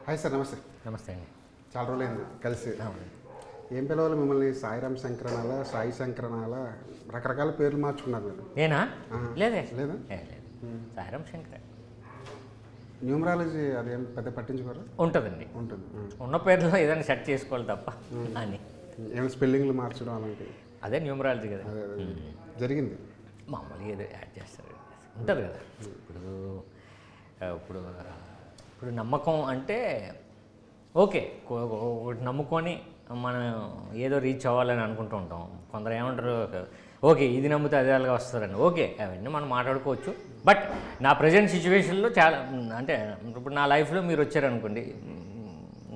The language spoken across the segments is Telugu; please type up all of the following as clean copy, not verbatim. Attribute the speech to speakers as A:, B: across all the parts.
A: హాయ్ సార్, నమస్తే.
B: నమస్తే అండి.
A: చాలా రోజులైంది కలిసి.
B: అవును.
A: ఏం పిలవాలి మిమ్మల్ని? సాయిరామ్ శంకరనాల, సాయి శంకరనాల, రకరకాల పేర్లు మార్చుకున్నారు మీరు.
B: నేనా? లేదే.
A: లేదా?
B: లేదు. సాయిరామ్ శంకర్
A: న్యూమరాలజీ అదేం పెద్ద పట్టించుకోరు?
B: ఉంటుందండి.
A: ఉంటుంది.
B: ఉన్న పేర్లో ఏదైనా సెట్ చేసుకోవాలి తప్ప అని.
A: ఏమైనా స్పెల్లింగ్లు మార్చడం అలాంటివి
B: అదే న్యూమరాలజీ కదా.
A: అదే జరిగింది.
B: మామూలుగా ఏదో యాడ్ చేస్తారు, ఉంటుంది కదా. ఇప్పుడు ఇప్పుడు నమ్మకం అంటే ఓకే, ఒకటి నమ్ముకొని మనం ఏదో రీచ్ అవ్వాలని అనుకుంటూ ఉంటాం. కొందరు ఏమంటారు, ఓకే ఇది నమ్మితే అదే అలాగా వస్తారని. ఓకే, అవన్నీ మనం మాట్లాడుకోవచ్చు. బట్ నా ప్రజెంట్ సిచ్యువేషన్లో చాలా అంటే ఇప్పుడు నా లైఫ్లో మీరు వచ్చారనుకోండి,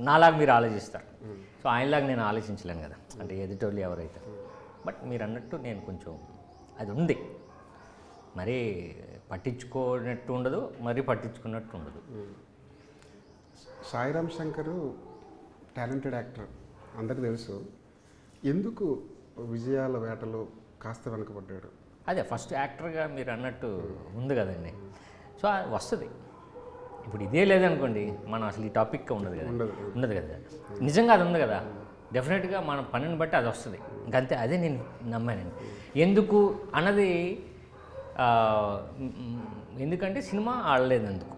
B: నాలాగా మీరు ఆలోచిస్తారు. సో ఆయనలాగా నేను ఆలోచించలేను కదా, అంటే ఎదుటోళ్ళు ఎవరైతే. బట్ మీరు అన్నట్టు నేను కొంచెం అది ఉంది, మరీ పట్టించుకోనట్టు ఉండదు, మరీ పట్టించుకున్నట్టు ఉండదు.
A: సాయిరామ్ శంకర్ టాలెంటెడ్ యాక్టర్, అందరికీ తెలుసు. ఎందుకు విజయాల వేటలో కాస్త వెనకబడ్డాడు?
B: అదే ఫస్ట్ యాక్టర్గా మీరు అన్నట్టు ఉంది కదండి. సో అది వస్తుంది. ఇప్పుడు ఇదే లేదనుకోండి, మనం అసలు ఈ టాపిక్ ఉండదు కదా, ఉండదు కదా. నిజంగా అది ఉంది కదా, డెఫినెట్గా మన పనిని బట్టి అది వస్తుంది. ఇంకంతే, అదే నేను నమ్మానండి. ఎందుకు అన్నది ఎందుకంటే సినిమా ఆడలేదు అందుకు.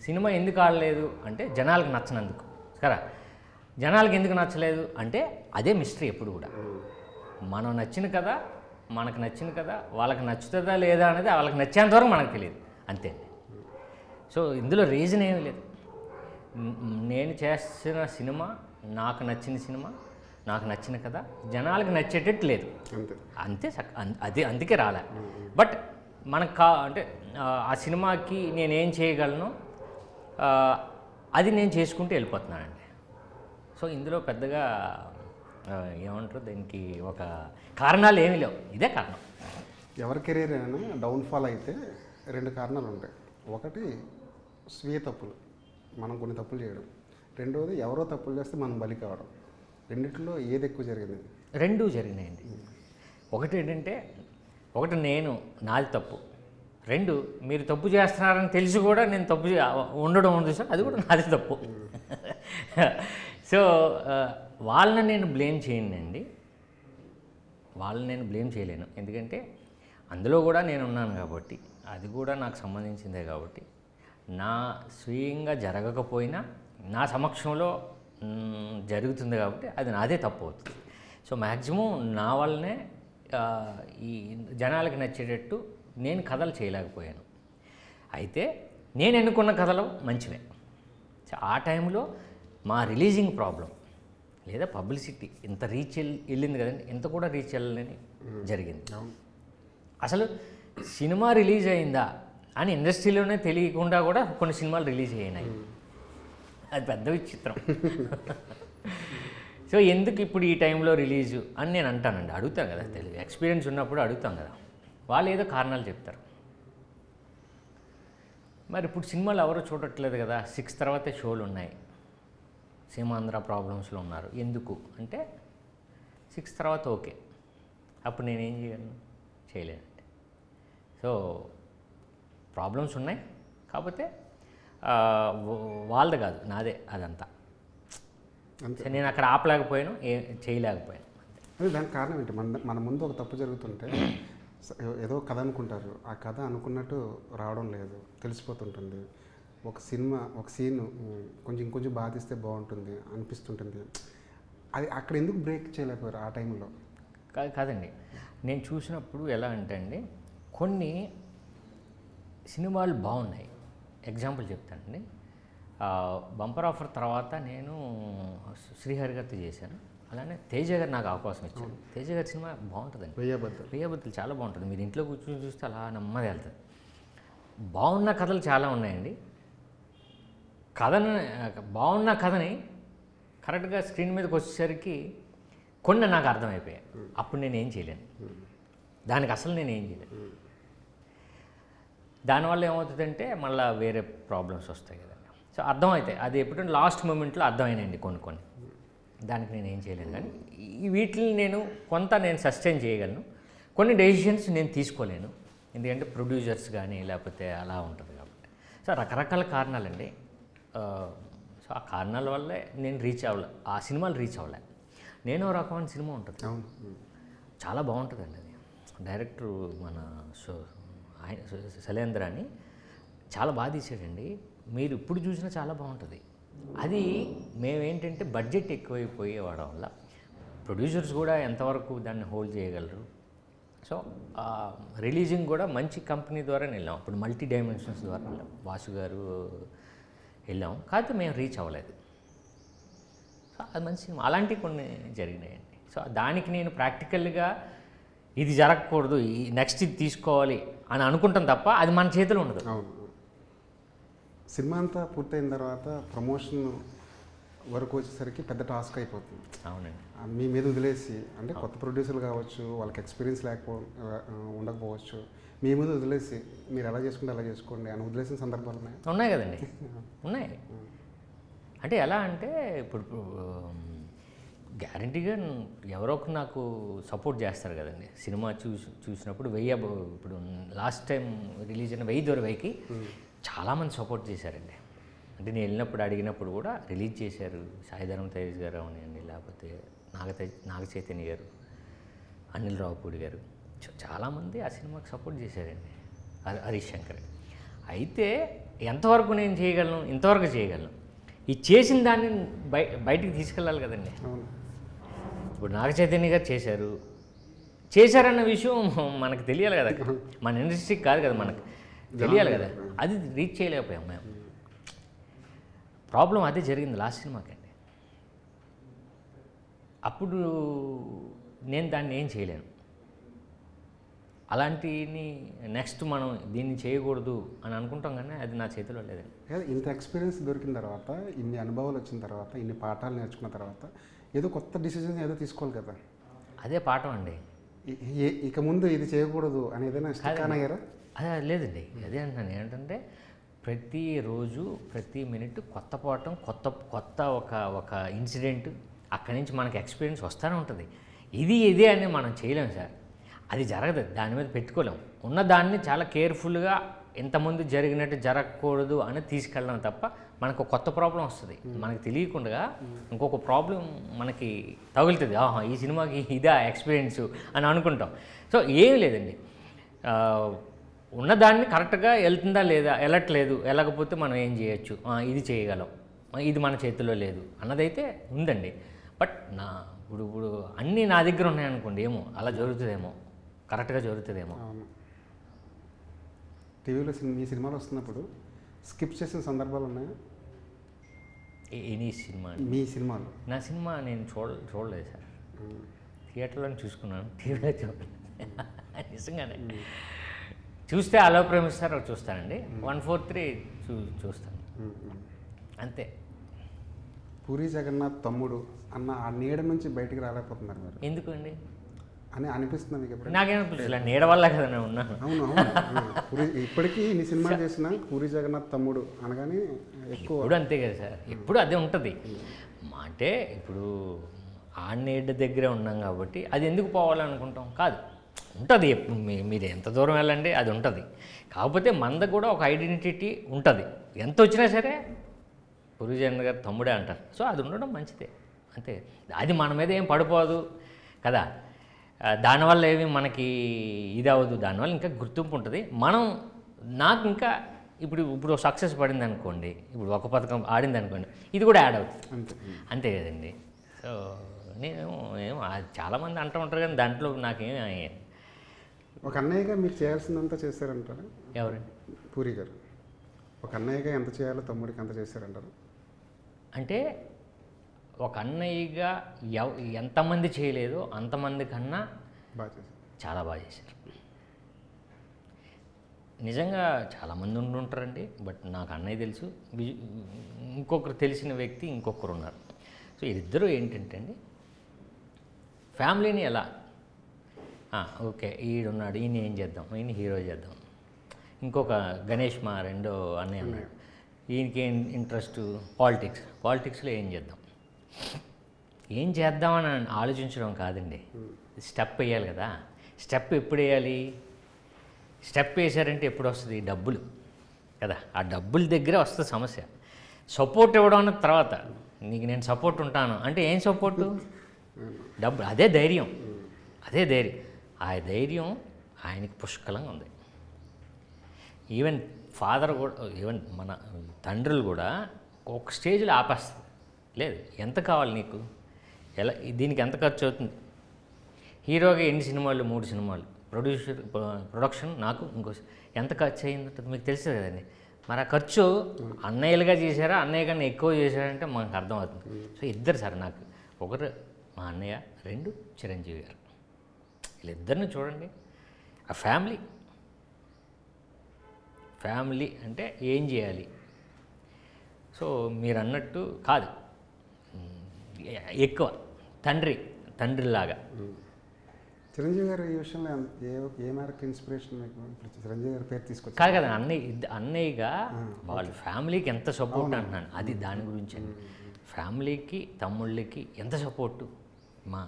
B: సినిమా ఎందుకు ఆడలేదు అంటే జనాలకు నచ్చనందుకు కదా. జనాలకు ఎందుకు నచ్చలేదు అంటే అదే మిస్టరీ ఎప్పుడు కూడా. మనం నచ్చిన కదా, మనకు నచ్చిన కదా, వాళ్ళకి నచ్చుతుందా లేదా అనేది వాళ్ళకి నచ్చేంత వరకు మనకు తెలియదు, అంతే. సో ఇందులో రీజన్ ఏమీ లేదు. నేను చేసిన సినిమా, నాకు నచ్చిన సినిమా, నాకు నచ్చిన కదా జనాలకు నచ్చేటట్టు లేదు, అంతే. అదే అందుకే రాలే. బట్ మనకు అంటే ఆ సినిమాకి నేనేం చేయగలను అది నేను చేసుకుంటూ వెళ్ళిపోతున్నానండి. సో ఇందులో పెద్దగా ఏమంటారు, దీనికి ఒక కారణాలు ఏమీ లేవు, ఇదే కారణం.
A: ఎవరి కెరీర్ అయినా డౌన్ఫాల్ అయితే రెండు కారణాలు ఉంటాయి. ఒకటి స్వీయ తప్పులు, మనం కొన్ని తప్పులు చేయడం. రెండోది ఎవరో తప్పులు చేస్తే మనం బలి కావడం. రెండిట్లో ఏది ఎక్కువ జరిగింది?
B: రెండూ జరిగినాయండి. ఒకటి ఏంటంటే, ఒకటి నేను నాది తప్పు, రెండు మీరు తప్పు చేస్తున్నారని తెలిసి కూడా నేను తప్పు ఉండడం ఉంది సార్, అది కూడా నాది తప్పు. సో వాళ్ళని నేను బ్లేమ్ చేయనండి, వాళ్ళని నేను బ్లేమ్ చేయలేను. ఎందుకంటే అందులో కూడా నేను ఉన్నాను కాబట్టి, అది కూడా నాకు సంబంధించిందే కాబట్టి, నా స్వీయంగా జరగకపోయినా నా సమక్షంలో జరుగుతుంది కాబట్టి అది నాదే తప్పు అవుతుంది. సో మ్యాక్సిమం నా వల్లనే ఈ జనాలకి నచ్చేటట్టు నేను కథలు చేయలేకపోయాను. అయితే నేను ఎన్నుకున్న కథలు మంచివే. సో ఆ టైంలో మా రిలీజింగ్ ప్రాబ్లం లేదా పబ్లిసిటీ ఇంత రీచ్ వెళ్ళింది కదండి, ఇంత కూడా రీచ్ వెళ్ళని జరిగింది. అసలు సినిమా రిలీజ్ అయిందా అని ఇండస్ట్రీలోనే తెలియకుండా కూడా కొన్ని సినిమాలు రిలీజ్ అయినాయి. అది పెద్ద విచిత్రం. సో ఎందుకు ఇప్పుడు ఈ టైంలో రిలీజు అని నేను అంటానండి, అడుగుతాను కదా, తెలుగు ఎక్స్పీరియన్స్ ఉన్నప్పుడు అడుగుతాం కదా. వాళ్ళు ఏదో కారణాలు చెప్తారు. మరి ఇప్పుడు సినిమాలు ఎవరో చూడట్లేదు కదా, 6 తర్వాతే షోలు ఉన్నాయి, సీమాంధ్ర ప్రాబ్లమ్స్లో ఉన్నారు. ఎందుకు అంటే 6 తర్వాత ఓకే, అప్పుడు నేనేం చేయను, చేయలేనండి. సో ప్రాబ్లమ్స్ ఉన్నాయి, కాకపోతే వాళ్ళది కాదు, నాదే అదంతా. నేను అక్కడ ఆపలేకపోయాను, చేయలేకపోయాను.
A: అది దానికి కారణం ఏంటి? మన ముందు ఒక తప్పు జరుగుతుంటే ఏదో కథ అనుకుంటారు, ఆ కథ అనుకున్నట్టు రావడం లేదు, తెలిసిపోతుంటుంది. ఒక సినిమా, ఒక సీన్ ఇంకొంచెం బాధిస్తే బాగుంటుంది అనిపిస్తుంటుంది. అది అక్కడ ఎందుకు బ్రేక్ చేయలేకపోయారు ఆ టైంలో?
B: కాదండి, నేను చూసినప్పుడు ఎలా అంటే అండి, కొన్ని సినిమాలు బాగున్నాయి. ఎగ్జాంపుల్ చెప్తానండి. బంపర్ ఆఫర్ తర్వాత నేను శ్రీహరి గారితో చేశాను. అలానే తేజ గారు నాకు అవకాశం ఇచ్చారు. తేజ గారి సినిమా బాగుంటుందండి, వెయ్యబద్దులు చాలా బాగుంటుంది. మీరు ఇంట్లో కూర్చొని చూస్తే అలా నెమ్మది వెళ్తుంది. బాగున్న కథలు చాలా ఉన్నాయండి. బాగున్న కథని కరెక్ట్గా స్క్రీన్ మీదకి వచ్చేసరికి కొన్ని నాకు అర్థమైపోయాయి. అప్పుడు నేనేం చేయలేను, దానికి అసలు నేనేం చేయలేను. దానివల్ల ఏమవుతుందంటే మళ్ళీ వేరే ప్రాబ్లమ్స్ వస్తాయి కదండి. సో అర్థమవుతాయి, అది ఎప్పుడంటే లాస్ట్ మూమెంట్లో అర్థమైనాయండి కొన్ని. దానికి నేను ఏం చేయలేను. కానీ వీటిని నేను సస్టైన్ చేయగలను. కొన్ని డెసిషన్స్ నేను తీసుకోలేను, ఎందుకంటే ప్రొడ్యూసర్స్ కానీ లేకపోతే అలా ఉంటుంది కాబట్టి. సో రకరకాల కారణాలండి. సో ఆ కారణాల వల్లే నేను రీచ్ అవ్వలే, ఆ సినిమాలు రీచ్ అవ్వలే. నేను ఓ రకమైన సినిమా ఉంటుంది,
A: అవును.
B: చాలా బాగుంటుందండి అది. డైరెక్టర్ మన శైలేంద్ర అని చాలా బాగా తీసాడండి. మీరు ఇప్పుడు చూసినా చాలా బాగుంటుంది. అది మేమేంటంటే బడ్జెట్ ఎక్కువైపోయేవాడం వల్ల ప్రొడ్యూసర్స్ కూడా ఎంతవరకు దాన్ని హోల్డ్ చేయగలరు. సో రిలీజింగ్ కూడా మంచి కంపెనీ ద్వారా వెళ్ళాం. అప్పుడు మల్టీ డైమెన్షన్స్ ద్వారా వెళ్ళాం, వాసు గారు వెళ్ళాం. కాకపోతే మేము రీచ్ అవ్వలేదు. సో అది మంచి సినిమా. అలాంటివి కొన్ని జరిగినాయండి. సో దానికి నేను ప్రాక్టికల్గా ఇది జరగకూడదు, ఈ నెక్స్ట్ ఇది తీసుకోవాలి అని అనుకుంటాం తప్ప అది మన చేతిలో ఉండదు.
A: అవును. సినిమా అంతా పూర్తయిన తర్వాత ప్రమోషన్ వరకు వచ్చేసరికి పెద్ద టాస్క్ అయిపోతుంది.
B: అవునండి.
A: మీ మీద వదిలేసి, అంటే కొత్త ప్రొడ్యూసర్లు కావచ్చు, వాళ్ళకి ఎక్స్పీరియన్స్ ఉండకపోవచ్చు, మీ మీద వదిలేసి మీరు ఎలా చేసుకుంటే అలా చేసుకోండి అని వదిలేసిన సందర్భాలు
B: ఉన్నాయి కదండి. ఉన్నాయి. అంటే ఎలా అంటే ఇప్పుడు గ్యారంటీగా ఎవరో ఒకరు నాకు సపోర్ట్ చేస్తారు కదండి. సినిమా చూసినప్పుడు ఇప్పుడు లాస్ట్ టైం రిలీజ్ అయిన 1000 చాలామంది సపోర్ట్ చేశారండి. అంటే నేను వెళ్ళినప్పుడు అడిగినప్పుడు కూడా రిలీజ్ చేశారు. సాయిధరం తేజ్ గారు అవనివ్వండి, లేకపోతే నాగ చైతన్య గారు, అనిల్ రావుపూడి గారు, చాలామంది ఆ సినిమాకి సపోర్ట్ చేశారండి. హరీష్ శంకర్. అయితే ఎంతవరకు నేను చేయగలను, ఇంతవరకు చేయగలను. ఈ చేసిన దాన్ని బయటికి తీసుకెళ్ళాలి కదండి. ఇప్పుడు నాగ చైతన్య గారు చేశారన్న విషయం మనకు తెలియాలి కదా. మన ఇండస్ట్రీకి కాదు కదా, మనకు తెలియాలి కదా. అది రీచ్ చేయలేకపోయాం మేము. ప్రాబ్లం అదే జరిగింది లాస్ట్ సినిమాకి అండి. అప్పుడు నేను దాన్ని ఏం చేయలేను. అలాంటిని నెక్స్ట్ మనం దీన్ని చేయకూడదు అని అనుకుంటాం, కానీ అది నా చేతిలో లేదండి.
A: ఇంత ఎక్స్పీరియన్స్ దొరికిన తర్వాత, ఇన్ని అనుభవాలు వచ్చిన తర్వాత, ఇన్ని పాఠాలు నేర్చుకున్న తర్వాత ఏదో కొత్త డిసిజన్ ఏదో తీసుకోవాలి కదా.
B: అదే పాఠం అండి.
A: ఇక ముందు ఇది చేయకూడదు అని ఏదైనా అయ్యారా?
B: అదే లేదండి. అదే అంటున్నాను. ఏంటంటే ప్రతిరోజు ప్రతి మినిట్ కొత్త పాఠం, కొత్త ఒక ఇన్సిడెంట్, అక్కడి నుంచి మనకి ఎక్స్పీరియన్స్ వస్తూనే ఉంటుంది. ఇదే అని మనం చేయలేము సార్. అది జరగదు, దాని మీద పెట్టుకోలేం. ఉన్నదాన్ని చాలా కేర్ఫుల్గా ఇంతకుముందు జరిగినట్టు జరగకూడదు అని తీసుకెళ్ళడం తప్ప మనకు కొత్త ప్రాబ్లం వస్తుంది. మనకు తెలియకుండా ఇంకొక ప్రాబ్లం మనకి తగులుతుంది. ఈ సినిమాకి ఇదా ఎక్స్పీరియన్స్ అని అనుకుంటాం. సో ఏం లేదండి, ఉన్నదాన్ని కరెక్ట్గా వెళ్తుందా లేదా, వెళ్ళట్లేదు, వెళ్ళకపోతే మనం ఏం చేయొచ్చు, ఇది చేయగలం, ఇది మన చేతిలో లేదు అన్నదైతే ఉందండి. బట్ ఇప్పుడు అన్నీ నా దగ్గర ఉన్నాయనుకోండి, ఏమో అలా జరుగుతుందేమో, కరెక్ట్గా జరుగుతుందేమో.
A: టీవీలో మీ సినిమాలు వస్తున్నప్పుడు స్కిప్ చేసిన సందర్భాలు ఉన్నాయా?
B: Any cinema?
A: మీ సినిమాలు?
B: నా సినిమా నేను చూడలేదు సార్. థియేటర్లో చూసుకున్నాను, టీవీలో చూడలేదు. నిజంగానే చూస్తే అలో ప్రేమిస్తారు చూస్తానండి, 143 చూస్తాను, అంతే.
A: పూరి జగన్నాథ్ తమ్ముడు అన్న ఆ నీడ నుంచి బయటికి రాలేకపోతున్నారు మీరు.
B: ఎందుకు అండి
A: అని అనిపిస్తుంది మీకు ఎప్పుడు?
B: నాకేమనిపిస్తుంది, నీడ వల్ల కదా నేను ఉన్నాను.
A: అవును. ఇప్పటికీ ఇన్ని సినిమాలు చేసిన పూరి జగన్నాథ్ తమ్ముడు అనగానే ఎక్కువ
B: ఇప్పుడు అంతే కదా సార్, ఎప్పుడు అదే ఉంటుంది. అంటే ఇప్పుడు ఆ నీడ దగ్గరే ఉన్నాం కాబట్టి అది ఎందుకు పోవాలనుకుంటాం కాదు, ఉంటుంది. మీరు ఎంత దూరం వెళ్ళండి అది ఉంటుంది. కాకపోతే మనది కూడా ఒక ఐడెంటిటీ ఉంటుంది. ఎంత వచ్చినా సరే పూరి జగన్నాథ్ గారు తమ్ముడే అంటారు. సో అది ఉండడం మంచిదే, అంతే. అది మన మీద ఏం పడిపోదు కదా, దానివల్ల ఏమి మనకి ఇది అవ్వదు, దానివల్ల ఇంకా గుర్తింపు ఉంటుంది. నాకు ఇంకా ఇప్పుడు సక్సెస్ పడింది అనుకోండి, ఇప్పుడు ఒక పథకం ఆడింది అనుకోండి, ఇది కూడా యాడ్ అవుతుంది, అంతే కదండి. సో నేను చాలామంది అంటూ ఉంటారు, కానీ దాంట్లో నాకేం
A: ఒక అన్నయ్యగా మీరు చేయాల్సిందంతా చేశారంటారు.
B: ఎవరండి?
A: పూరి గారు ఒక అన్నయ్యగా ఎంత చేయాలో తమ్ముడికి అంత చేశారంటారు.
B: అంటే ఒక అన్నయ్యగా ఎంతమంది చేయలేదో అంతమంది కన్నా
A: బాగా చేశారు,
B: చాలా బాగా చేశారు. నిజంగా చాలామంది ఉంటుంటారండి, బట్ నాకు అన్నయ్య తెలుసు, ఇంకొకరు తెలిసిన వ్యక్తి ఇంకొకరు ఉన్నారు. సో ఇద్దరు ఏంటంటే అండి, ఫ్యామిలీని ఎలా ఓకే ఈడున్నాడు, ఈయన ఏం చేద్దాం, ఈయన హీరో చేద్దాం. ఇంకొక గణేష్ మా రెండో అన్నయ్య ఉన్నాడు, ఈయనకి ఏం ఇంట్రెస్ట్, పాలిటిక్స్లో ఏం చేద్దామని ఆలోచించడం కాదండి, స్టెప్ వేయాలి కదా. స్టెప్ ఎప్పుడు వేయాలి? స్టెప్ వేసారంటే ఎప్పుడు వస్తుంది? డబ్బులు కదా, ఆ డబ్బుల దగ్గరే వస్తుంది సమస్య. సపోర్ట్ ఇవ్వడం అన్న తర్వాత నీకు నేను సపోర్ట్ ఉంటాను అంటే ఏం సపోర్టు? డబ్బు. అదే ధైర్యం, అదే ధైర్యం. ఆ ధైర్యం ఆయనకి పుష్కలంగా ఉంది. ఈవెన్ ఫాదర్ కూడా, ఈవెన్ మన తండ్రులు కూడా ఒక స్టేజ్లో ఆపేస్తుంది. లేదు, ఎంత కావాలి నీకు, ఎలా, దీనికి ఎంత ఖర్చు అవుతుంది, హీరోగా ఎన్ని సినిమాలు, 3 సినిమాలు, ప్రొడక్షన్ నాకు ఇంకో ఎంత ఖర్చు అయిందంటే మీకు తెలుసు కదండి. మరి ఆ ఖర్చు అన్నయ్యలుగా చేశారా, అన్నయ్య కన్నా ఎక్కువ చేశారంటే మనకు అర్థమవుతుంది. సో ఇద్దరు సార్ నాకు, ఒకరు మా అన్నయ్య, 2 చిరంజీవి గారు. వీళ్ళిద్దరిని చూడండి. ఆ ఫ్యామిలీ అంటే ఏం చేయాలి. సో మీరు అన్నట్టు కాదు, ఎక్కువ తండ్రిలాగా.
A: చిరంజీవి గారు ఈ విషయంలో ఏ మేరకు ఇన్స్పిరేషన్ మీకు? ఇప్పుడు చిరంజీవి గారి పేరు తీసుకొచ్చి
B: కాదు కదా, అన్నయ్యగా వాళ్ళ ఫ్యామిలీకి ఎంత సపోర్ట్ అంటున్నాను, అది దాని గురించి అండి. ఫ్యామిలీకి, తమ్ముళ్ళకి ఎంత సపోర్టు మా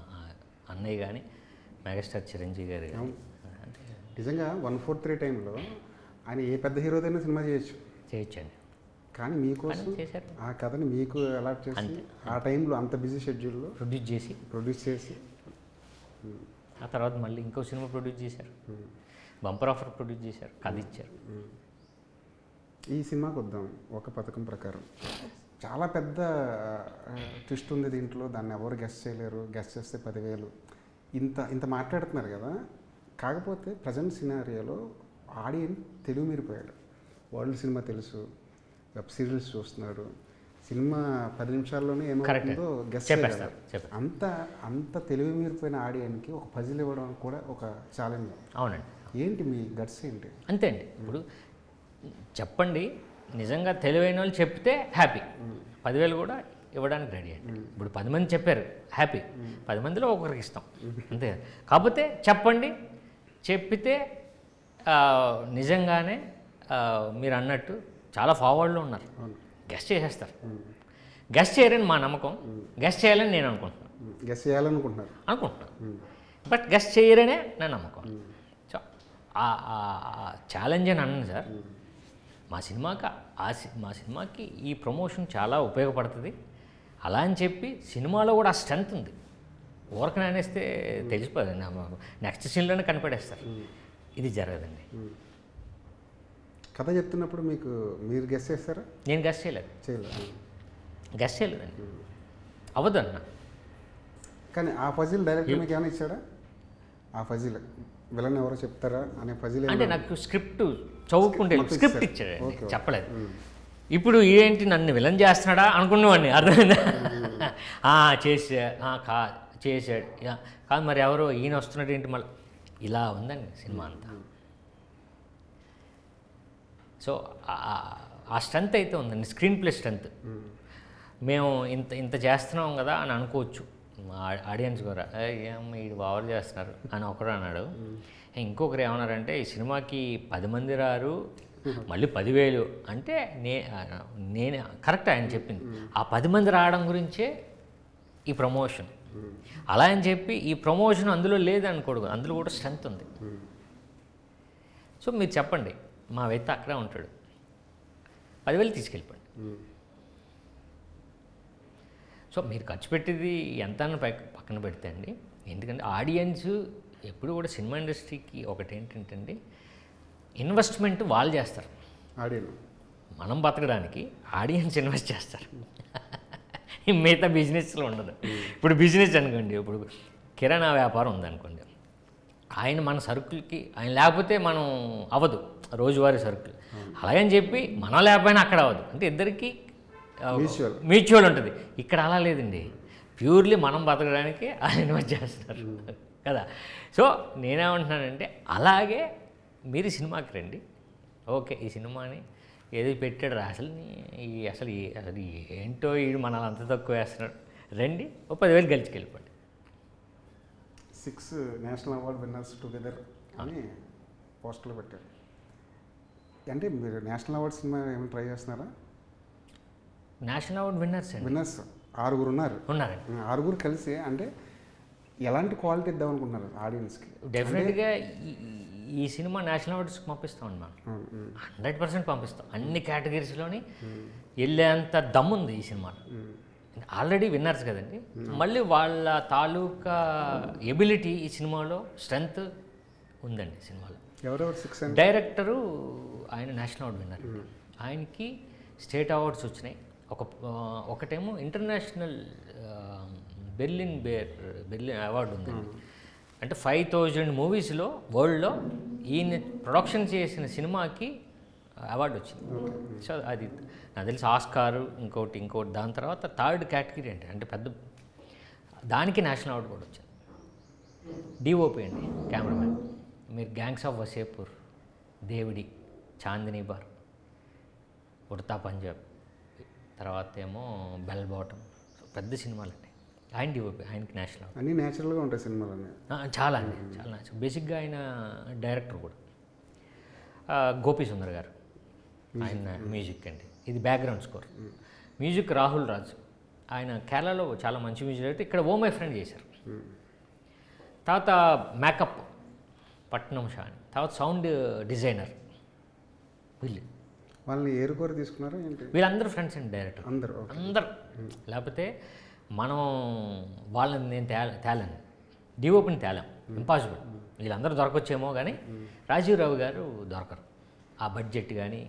B: అన్నయ్య కానీ మెగాస్టార్ చిరంజీవి గారు కానీ.
A: నిజంగా 143 టైంలో ఆయన ఏ పెద్ద హీరోదైనా సినిమా
B: చేయొచ్చండి.
A: కానీ మీకోసం
B: చేశారు
A: ఆ కథని మీకు అలాట్ చేసి ఆ టైంలో అంత బిజీ షెడ్యూల్లో ప్రొడ్యూస్ చేసి
B: ఆ తర్వాత మళ్ళీ ఇంకో సినిమా ప్రొడ్యూస్ చేశారు, బంపర్ ఆఫర్ ప్రొడ్యూస్ చేశారు, కథ ఇచ్చారు.
A: ఈ సినిమాకి వద్దాం. ఒక పథకం ప్రకారం చాలా పెద్ద ట్విస్ట్ ఉంది దీంట్లో, దాన్ని ఎవరు గెస్ట్ చేయలేరు, గెస్ట్ చేస్తే 10,000 ఇంత మాట్లాడుతున్నారు కదా. కాకపోతే ప్రజెంట్ సినారియోలో ఆడియన్స్ తెలుగు మీరిపోయాడు. వరల్డ్ సినిమా తెలుసు, వెబ్ సిరీస్ చూస్తున్నారు, సినిమా 10 నిమిషాల్లోనే ఏమవుతుందో గెస్ట్ చేస్తారు. అంత తెలుగు మీరిపోయిన ఆడియన్కి ఒక పజిల్ ఇవ్వడం కూడా ఒక ఛాలెంజ్.
B: అవునండి.
A: ఏంటి మీ గట్స్ ఏంటి?
B: అంతే అండి. ఇప్పుడు చెప్పండి, నిజంగా తెలివైన వాళ్ళు చెప్తే హ్యాపీ, 10,000 కూడా ఇవ్వడానికి రెడీ అండి. ఇప్పుడు 10 మంది చెప్పారు, హ్యాపీ, 10 మందిలో ఒకరికి ఇస్తాం అంతే. కాకపోతే చెప్పండి, చెప్పితే నిజంగానే మీరు అన్నట్టు చాలా ఫార్వర్డ్లో ఉన్నారు, గెస్ట్ చేసేస్తారు. గెస్ట్ చేయరని మా నమ్మకం, గెస్ట్ చేయాలని నేను
A: గెస్ట్ చేయాలనుకుంటున్నాను
B: బట్ గెస్ట్ చేయరనే నా నమ్మకం. సో ఛాలెంజ్ అని అన్నాను సార్. మా సినిమాకి ఈ ప్రమోషన్ చాలా ఉపయోగపడుతుంది. అలా అని చెప్పి సినిమాలో కూడా ఆ స్ట్రెంత్ ఉంది. ఊరకనే అనేస్తే తెలిసిపోదు, నెక్స్ట్ సీన్లోనే కనిపెడేస్తారు. ఇది జరగదండి.
A: కథ చెప్తున్నప్పుడు మీరు గెస్ట్ చేస్తారా?
B: నేను గెస్ట్ చేయలేదండి, అవ్వదు అన్న.
A: కానీ ఆ ఫజిల్ డైరెక్టర్ మీకు ఏమైనా ఇచ్చాడా? ఆ ఫజిల్ విలన్ ఎవరో చెప్తారా అనే ఫజిల్
B: అంటే నాకు స్క్రిప్ట్ చదువుకుంటే స్క్రిప్ట్ ఇచ్చాడండి, చెప్పలేదు. ఇప్పుడు ఏంటి నన్ను విలన్ చేస్తున్నాడా అనుకునేవాడిని, అర్థమైందా? చేసాడు కాదు, మరి ఎవరో ఈయన వస్తున్నాడు ఏంటి మళ్ళీ, ఇలా ఉందండి సినిమా అంతా. సో ఆ స్ట్రెంత్ అయితే ఉందండి, స్క్రీన్ ప్లే స్ట్రెంత్. మేము ఇంత చేస్తున్నాం కదా అని అనుకోవచ్చు ఆడియన్స్ కూడా, ఏమో వీడు బాగా చేస్తున్నారు అని ఒకరు అన్నాడు. ఇంకొకరు ఏమన్నారంటే, ఈ సినిమాకి 10 మంది రారు, మళ్ళీ 10,000 అంటే నేను కరెక్ట్ ఆయన చెప్పింది. ఆ 10 మంది రావడం గురించే ఈ ప్రమోషన్. అలా అని చెప్పి ఈ ప్రమోషన్ అందులో లేదనుకోడు, అందులో కూడా స్ట్రెంత్ ఉంది. సో మీరు చెప్పండి, మా వ్యక్తి అక్కడే ఉంటాడు, 10,000 తీసుకెళ్ళిపోండి. సో మీరు ఖర్చు పెట్టేది ఎంత అని పక్కన పెడితే అండి, ఎందుకంటే ఆడియన్స్ ఎప్పుడు కూడా సినిమా ఇండస్ట్రీకి ఒకటి ఏంటంటే ఇన్వెస్ట్మెంట్ వాళ్ళు చేస్తారు. మనం బతకడానికి ఆడియన్స్ ఇన్వెస్ట్ చేస్తారు. మిగతా బిజినెస్లో ఉండదు. ఇప్పుడు బిజినెస్ అనుకోండి, ఇప్పుడు కిరాణా వ్యాపారం ఉందనుకోండి, ఆయన మన సరుకులకి ఆయన లేకపోతే మనం అవ్వదు, రోజువారీ సరుకులు. అలాగని చెప్పి మనం లేకపోయినా అక్కడ అవ్వదు, అంటే ఇద్దరికి మ్యూచువల్ ఉంటుంది. ఇక్కడ అలా లేదండి, ప్యూర్లీ మనం బతకడానికి ఆయన ఇన్వెస్ట్ చేస్తారు కదా. సో నేనేమంటున్నానంటే, అలాగే మీరు సినిమాకి రండి, ఓకే ఈ సినిమాని ఏదో పెట్టాడు రా, అసలు ఏంటో వీడు మనల్ని అంత తక్కువ వేస్తున్నాడు, రండి ఓ 10,000 గెలుచుకెళ్ళిపోండి.
A: 6 నేషనల్ అవార్డ్ విన్నర్స్ టుగెదర్ అని పోస్టర్లు పెట్టారు. అంటే మీరు నేషనల్ అవార్డ్ సినిమా ఏమైనా ట్రై చేస్తున్నారా?
B: నేషనల్ అవార్డ్ విన్నర్స్
A: 6 ఉన్నారండి. 6 కలిసి అంటే ఎలాంటి క్వాలిటీ ఇద్దాం అనుకుంటున్నారు ఆడియన్స్కి?
B: డెఫినెట్గా ఈ సినిమా నేషనల్ అవార్డ్స్కి పంపిస్తామండి మనం
A: అవును.
B: 100% పంపిస్తాం. అన్ని కేటగిరీస్లోని వెళ్ళేంత దమ్ముంది ఈ సినిమాలో. ఆల్రెడీ విన్నర్స్ కదండి, మళ్ళీ వాళ్ళ తాలూకా ఎబిలిటీ ఈ సినిమాలో స్ట్రెంగ్త్ ఉందండి సినిమాలో.
A: ఎవరెవరు 6
B: డైరెక్టరు ఆయన నేషనల్ అవార్డు విన్నర్. ఆయనకి స్టేట్ అవార్డ్స్ వచ్చినాయి. ఒకటేమో ఇంటర్నేషనల్ బెర్లిన్ అవార్డు ఉందండి. అంటే 5000 మూవీస్లో వరల్డ్లో ఈయన ప్రొడక్షన్ చేసిన సినిమాకి అవార్డు వచ్చింది. సో అది నాకు తెలిసి ఆస్కారు ఇంకోటి దాని తర్వాత థర్డ్ కేటగిరీ అంటే పెద్ద దానికి నేషనల్ అవార్డు కూడా వచ్చింది. డిఓపి అండి, కెమెరామెన్. మీరు gangs of Wasseypur, Dev D, Chandni bar, Udta Punjab, తర్వాత ఏమో బెల్ బాటమ్, పెద్ద సినిమాలండి. ఆయన డిఓపి, ఆయనకి నేషనల్ అవార్డు.
A: అన్నీ న్యాచురల్గా ఉంటాయి సినిమాలన్నీ.
B: చాలా అండి, చాలా నేచురల్. బేసిక్గా ఆయన డైరెక్టర్ కూడా. గోపి సుందర్ గారు ఆయన మ్యూజిక్ అండి. ఇది బ్యాక్గ్రౌండ్ స్కోర్. మ్యూజిక్ రాహుల్ రాజు, ఆయన కేరళలో చాలా మంచి మ్యూజిక్ డైరెక్టర్. ఇక్కడ ఓ మై ఫ్రెండ్ చేశారు. తర్వాత మేకప్ పట్నం షా అని, తర్వాత సౌండ్ డిజైనర్ వీళ్ళు.
A: వాళ్ళని ఏరుకోరు తీసుకున్నారా ఏంటి?
B: వీళ్ళందరూ ఫ్రెండ్స్ అండి డైరెక్టర్
A: అందరూ.
B: అందరూ. లేకపోతే మనం వాళ్ళని నేను తేలను, డిఓపిని తేలాం, ఇంపాసిబుల్. వీళ్ళందరూ దొరకొచ్చేమో కానీ రాజీవ్ రావు గారు దొరకరు. ఆ బడ్జెట్ కానీ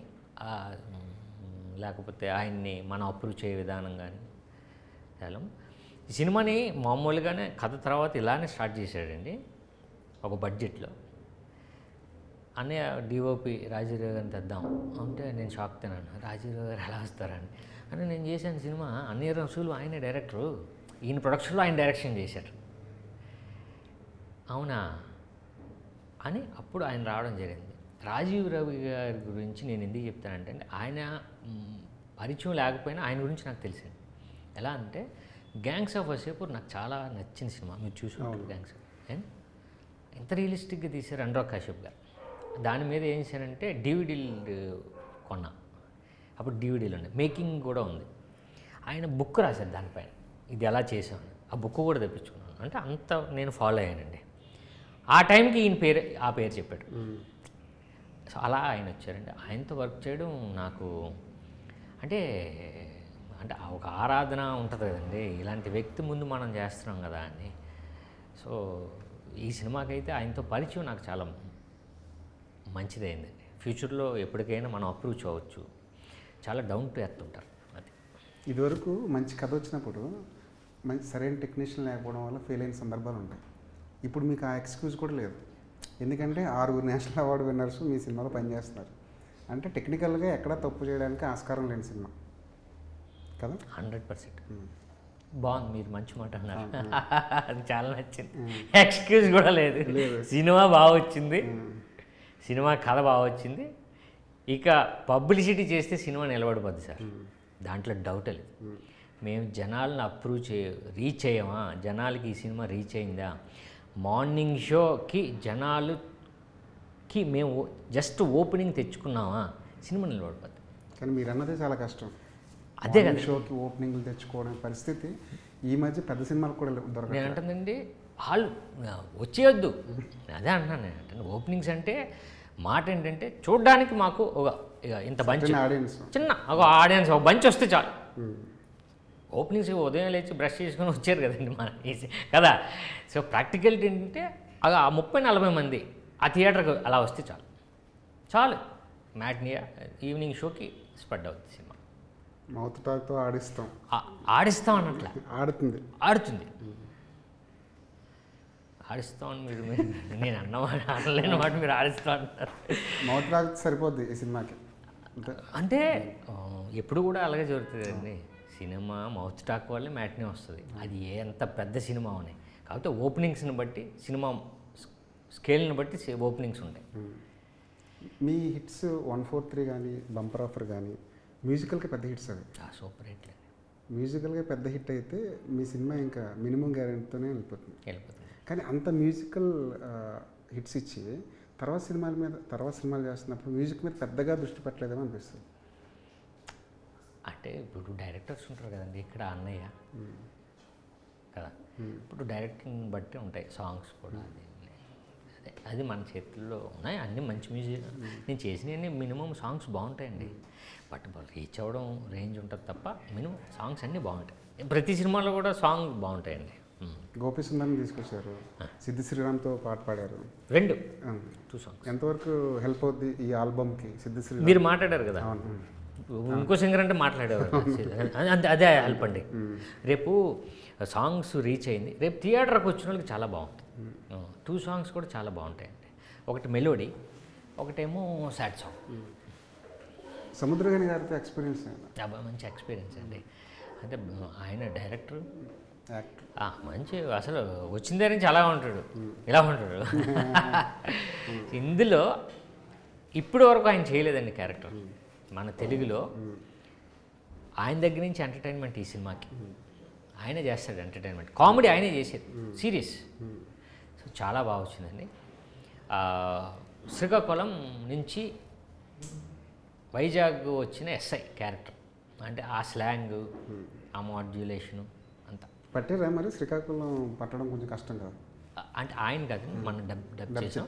B: లేకపోతే ఆయన్ని మనం అప్రూవ్ చేయ విధానం కానీ తేలం. ఈ సినిమాని మామూలుగానే కథ తర్వాత ఇలానే స్టార్ట్ చేశాడండి, ఒక బడ్జెట్లో. అన్నయ్య డిఓపి రాజీరావు గారిని తెద్దాం అంటే నేను షాక్ తిన్నాను. రాజీరావు గారు ఎలా వస్తారని. అంటే నేను చేశాను సినిమా అన్నయ్య రసూలు ఆయనే డైరెక్టరు, ఈయన ప్రొడక్షన్లో ఆయన డైరెక్షన్ చేశారు. అవునా అని అప్పుడు ఆయన రావడం జరిగింది. రాజీవ్ రవి గారి గురించి నేను ఎందుకు చెప్తానంటే ఆయన పరిచయం లేకపోయినా ఆయన గురించి నాకు తెలిసింది. ఎలా అంటే గ్యాంగ్స్ ఆఫ్ వసేపూర్ నాకు చాలా నచ్చిన సినిమా. మీరు చూసుకుంటారు గ్యాంగ్స్ ఆఫ్. ఎంత రియలిస్టిక్గా తీశారు అనురాగ్ కశ్యప్ గారు. దాని మీద ఏం చేశానంటే డివిడీలు కొన్నా. అప్పుడు డివిడీలు ఉన్నాయి, మేకింగ్ కూడా ఉంది. ఆయన బుక్ రాశారు దానిపైన, ఇది ఎలా చేసామని. ఆ బుక్ కూడా తెప్పించుకున్నాను. అంటే అంత నేను ఫాలో అయ్యానండి. ఆ టైంకి ఈయన ఆ పేరు చెప్పాడు. సో అలా ఆయన వచ్చారండి. ఆయనతో వర్క్ చేయడం నాకు అంటే ఒక ఆరాధన ఉంటుంది కదండి, ఇలాంటి వ్యక్తి ముందు మనం చేస్తున్నాం కదా అని. సో ఈ సినిమాకైతే ఆయనతో పరిచయం నాకు చాలా మంచిదైందండి. ఫ్యూచర్లో ఎప్పటికైనా మనం అప్రూవ్ చేయవచ్చు. చాలా డౌన్ టు ఎర్త్ ఉంటారు. అది
A: ఇదివరకు మంచి కథ వచ్చినప్పుడు మంచి సరైన టెక్నీషియన్ లేకపోవడం వల్ల ఫెయిల్ అయిన సందర్భాలు ఉంటాయి. ఇప్పుడు మీకు ఆ ఎక్స్క్యూజ్ కూడా లేదు. ఎందుకంటే 6 నేషనల్ అవార్డు విన్నర్స్ మీ సినిమాలో పనిచేస్తున్నారు. అంటే టెక్నికల్గా ఎక్కడ తప్పు చేయడానికి ఆస్కారం లేని సినిమా కదా.
B: 100% బాగుంది, మీరు మంచి మాట అన్నారు. అది చాలా నచ్చింది. ఎక్స్క్యూజ్ కూడా లేదు. సినిమా బాగా వచ్చింది, సినిమా కథ బాగా వచ్చింది. ఇక పబ్లిసిటీ చేస్తే సినిమా నిలబడిపోద్ది సార్, దాంట్లో డౌట్ లేదు. మేము జనాలను రీచ్ అయ్యామా, జనాలకి ఈ సినిమా రీచ్ అయిందా, మార్నింగ్ షోకి జనాలకి మేము జస్ట్ ఓపెనింగ్ తెచ్చుకున్నామా, సినిమా నిలబడిపోద్ది.
A: కానీ మీరు అన్నదే చాలా కష్టం.
B: అదే కదా,
A: షోకి ఓపెనింగ్లు తెచ్చుకోవడం పరిస్థితి ఈ మధ్య పెద్ద సినిమాలు కూడా దొరకదు.
B: నేను అంటుందండి వాళ్ళు వచ్చేయొద్దు, అదే అంటున్నాను నేను. అంటే ఓపెనింగ్స్ అంటే మాట ఏంటంటే చూడడానికి మాకు ఒక ఇంత బంచ్
A: ఆడియన్స్,
B: చిన్న ఒక ఆడియన్స్, ఒక బంచ్ వస్తే చాలు. ఓపెనింగ్స్ ఉదయం లేచి బ్రష్ చేసుకొని వచ్చారు కదండి మన కదా. సో ప్రాక్టికాలిటీ ఏంటంటే ఆ 30-40 మంది ఆ థియేటర్కి అలా వస్తే చాలు. మ్యాట్నియా ఈవినింగ్ షోకి స్ప్రెడ్ అవుతుంది సినిమా.
A: మౌత్ టాక్తో
B: ఆడిస్తాం అన్నట్ల ఆడుతుంది. ఆడిస్తామని మీరు నేను అనలేని మాట మీరు ఆడిస్తా అంటారు.
A: మౌత్ టాక్ సరిపోద్ది ఈ సినిమాకి.
B: అంటే ఎప్పుడు కూడా అలాగే జరుగుతుంది అండి. సినిమా మౌత్ టాక్ వల్లే మ్యాట్నే వస్తుంది. అది ఎంత పెద్ద సినిమా ఉన్నాయి కాబట్టి ఓపెనింగ్స్ని బట్టి, సినిమా స్కేల్ని బట్టి ఓపెనింగ్స్ ఉంటాయి.
A: మీ హిట్స్ 143 కానీ బంపర్ ఆఫర్ కానీ మ్యూజికల్గా పెద్ద హిట్స్ అవి.
B: సూపర్ హిట్ లేదు.
A: మ్యూజికల్గా పెద్ద హిట్ అయితే మీ సినిమా ఇంకా మినిమం గ్యారెంటీతోనే వెళ్ళిపోతుంది. కానీ అంత మ్యూజికల్ హిట్స్ ఇచ్చి తర్వాత సినిమాలు చేస్తున్నప్పుడు మ్యూజిక్ మీద పెద్దగా దృష్టి పెట్టలేదేమో అనిపిస్తుంది.
B: అంటే ఇప్పుడు డైరెక్టర్స్ ఉంటారు కదండి, ఇక్కడ అన్నయ్య కదా, ఇప్పుడు డైరెక్టింగ్ బట్టి ఉంటాయి సాంగ్స్ కూడా. అది మన చేతుల్లో ఉన్నాయి. అన్నీ మంచి మ్యూజిక్ నేను చేసినవన్నీ మినిమం సాంగ్స్ బాగుంటాయండి. బట్ రీచ్ అవ్వడం రేంజ్ ఉంటుంది తప్ప మినిమం సాంగ్స్ అన్నీ బాగుంటాయి. ప్రతి సినిమాలో కూడా సాంగ్ బాగుంటాయండి.
A: గోపి సుందర్ని తీసుకొచ్చారు, సిద్ధి శ్రీరామ్తో పాట పాడారు.
B: 2 సాంగ్స్
A: ఎంతవరకు హెల్ప్ అవుద్ది ఈ ఆల్బమ్కి సిద్ధి శ్రీరామ్?
B: మీరు మాట్లాడారు కదా,
A: అవును.
B: ఇంకో సింగర్ అంటే మాట్లాడేవారు. అంతే, అదే హెల్ప్ అండి. రేపు సాంగ్స్ రీచ్ అయింది, రేపు థియేటర్కి వచ్చిన వాళ్ళకి చాలా బాగుంటుంది. 2 సాంగ్స్ కూడా చాలా బాగుంటాయండి. ఒకటి మెలోడీ, ఒకటేమో సాడ్ సాంగ్.
A: సముద్రగని గారితో ఎక్స్పీరియన్స్
B: మంచి ఎక్స్పీరియన్స్ అండి. అంటే ఆయన డైరెక్టర్,
A: యాక్టర్,
B: మంచి అసలు వచ్చిన దగ్గర నుంచి అలా ఉంటాడు, ఇలా ఉంటాడు. ఇందులో ఇప్పటి వరకు ఆయన చేయలేదండి క్యారెక్టర్ మన తెలుగులో. ఆయన దగ్గర నుంచి ఎంటర్టైన్మెంట్ ఈ సినిమాకి ఆయనే చేస్తాడు. ఎంటర్టైన్మెంట్ కామెడీ ఆయనే చేసేది, సీరియస్. సో చాలా బాగా వచ్చిందండి. శ్రీకాకుళం నుంచి వైజాగ్ వచ్చిన ఎస్ఐ క్యారెక్టర్, అంటే ఆ స్లాంగ్, ఆ మాడ్యులేషను అంతా
A: పట్టారా మరి? శ్రీకాకుళం పట్టడం కొంచెం కష్టం కదా?
B: అంటే ఆయన కాదు, మనం డబ్ చేసాం.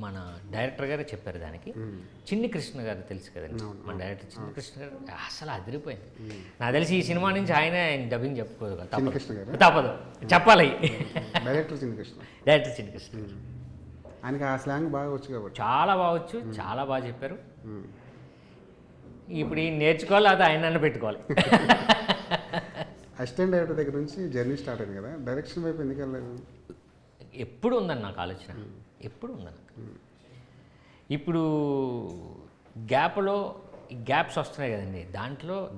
B: మన డైరెక్టర్ గారే చెప్పారు దానికి. చిన్ని కృష్ణ గారు తెలుసు కదండి, మన డైరెక్టర్ చిన్ని కృష్ణ గారు అసలు అదిరిపోయింది. నాకు తెలిసి ఈ సినిమా నుంచి ఆయన డబ్బింగ్ చెప్పుకోదు కదా, తప్పదు చెప్పాలి.
A: డైరెక్టర్ చిన్ని కృష్ణ,
B: డైరెక్టర్ చిన్ని కృష్ణ
A: ఆయనకి ఆ స్లాంగ్ బాగా వచ్చు కాబట్టి
B: చాలా బాగా వచ్చు, చాలా బాగా చెప్పారు. ఇప్పుడు ఈ నేర్చుకోవాలి, అది ఆయన పెట్టుకోవాలి.
A: అసిస్టెంట్ డైరెక్టర్ దగ్గర నుంచి జర్నీ స్టార్ట్ అయింది కదా, డైరెక్షన్ వైపు ఎందుకు వెళ్ళలేదు?
B: ఎప్పుడు ఉందని నాకు ఆలోచన, ఎప్పుడు ఉందని. ఇప్పుడు గ్యాప్స్ వస్తున్నాయి కదండి,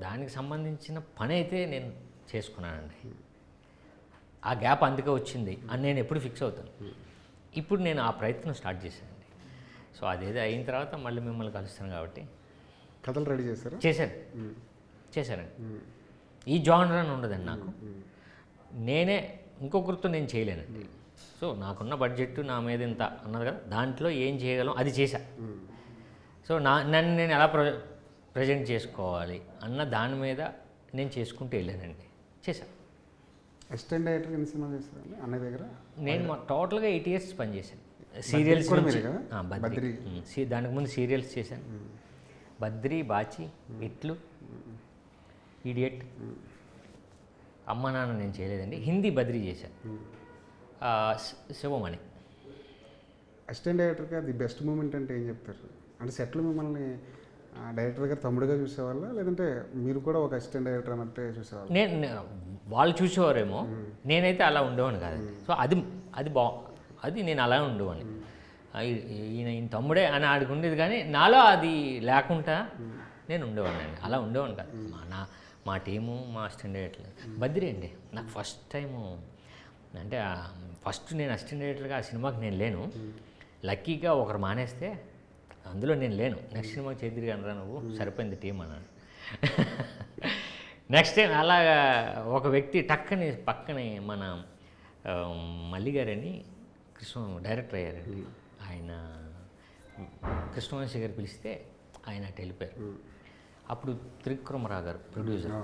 B: దానికి సంబంధించిన పని అయితే నేను చేసుకున్నానండి. ఆ గ్యాప్ అందుకే వచ్చింది అని నేను ఎప్పుడు ఫిక్స్ అవుతాను. ఇప్పుడు నేను ఆ ప్రయత్నం స్టార్ట్ చేశానండి. సో అదేదో అయిన తర్వాత మళ్ళీ మిమ్మల్ని కలుస్తాను కాబట్టి.
A: కథలు రెడీ చేశారు?
B: చేశానండి. ఈ జానర్ అని ఉండదండి నాకు. నేనే ఇంకొకరితో నేను చేయలేనండి. సో నాకున్న బడ్జెట్ నా మీద ఇంత అన్నారు కదా, దాంట్లో ఏం చేయగలం అది చేశా. సో నన్ను నేను ఎలా ప్రజెంట్ చేసుకోవాలి అన్న దాని మీద నేను చేసుకుంటూ వెళ్ళానండి, చేశా.
A: అసిస్టెంట్ డైరెక్టర్ ఎన్ని సినిమాలు చేశారు అన్నయ్య దగ్గర?
B: నేను టోటల్గా 8 years పనిచేశాను. సీరియల్స్ బద్రి, దానికి ముందు సీరియల్స్ చేశాను. బద్రి, బాచి, ఇట్లు, ఇడియట్, అమ్మ నాన్న నేను చేయలేదండి. హిందీ బద్రి చేశాను, శివమణి.
A: అసిస్టెంట్ డైరెక్టర్గా ది బెస్ట్ మూమెంట్ అంటే ఏం చెప్తారు? అంటే సెట్లు మిమ్మల్ని డైరెక్టర్ గారు తమ్ముడుగా చూసేవాళ్ళ, లేదంటే మీరు కూడా ఒక అసిస్టెంట్ డైరెక్టర్ అన్నట్టే చూసేవాళ్ళు?
B: వాళ్ళు చూసేవారేమో, నేనైతే అలా ఉండేవాడిని కాదు. సో అది నేను అలా ఉండేవాడిని. ఈయన తమ్ముడే అని ఆడికి ఉండేది, కానీ నాలో అది లేకుండా నేను ఉండేవాడిని అండి. అలా ఉండేవాడిని కాదు. మా టీము, మా అసిస్టెంట్ డైరెక్టర్ బద్రి అండి. నాకు ఫస్ట్ టైము అంటే ఫస్ట్ నేను అసిస్టెంట్ డైరెక్టర్గా ఆ సినిమాకి నేను లేను. లక్కీగా ఒకరు మానేస్తే అందులో నేను లేను. నెక్స్ట్ సినిమాకి చేద్దిరి అనరా నువ్వు, సరిపోయింది టీం అన్నాడు. నెక్స్ట్ టైం అలాగా ఒక వ్యక్తి టక్కని పక్కనే మన మల్లిగారని డైరెక్టర్ అయ్యారండి. ఆయన కృష్ణవంశీ గారు పిలిస్తే ఆయన అటు వెళ్ళిపోయారు. అప్పుడు త్రివిక్రమరావు గారు ప్రొడ్యూసర్,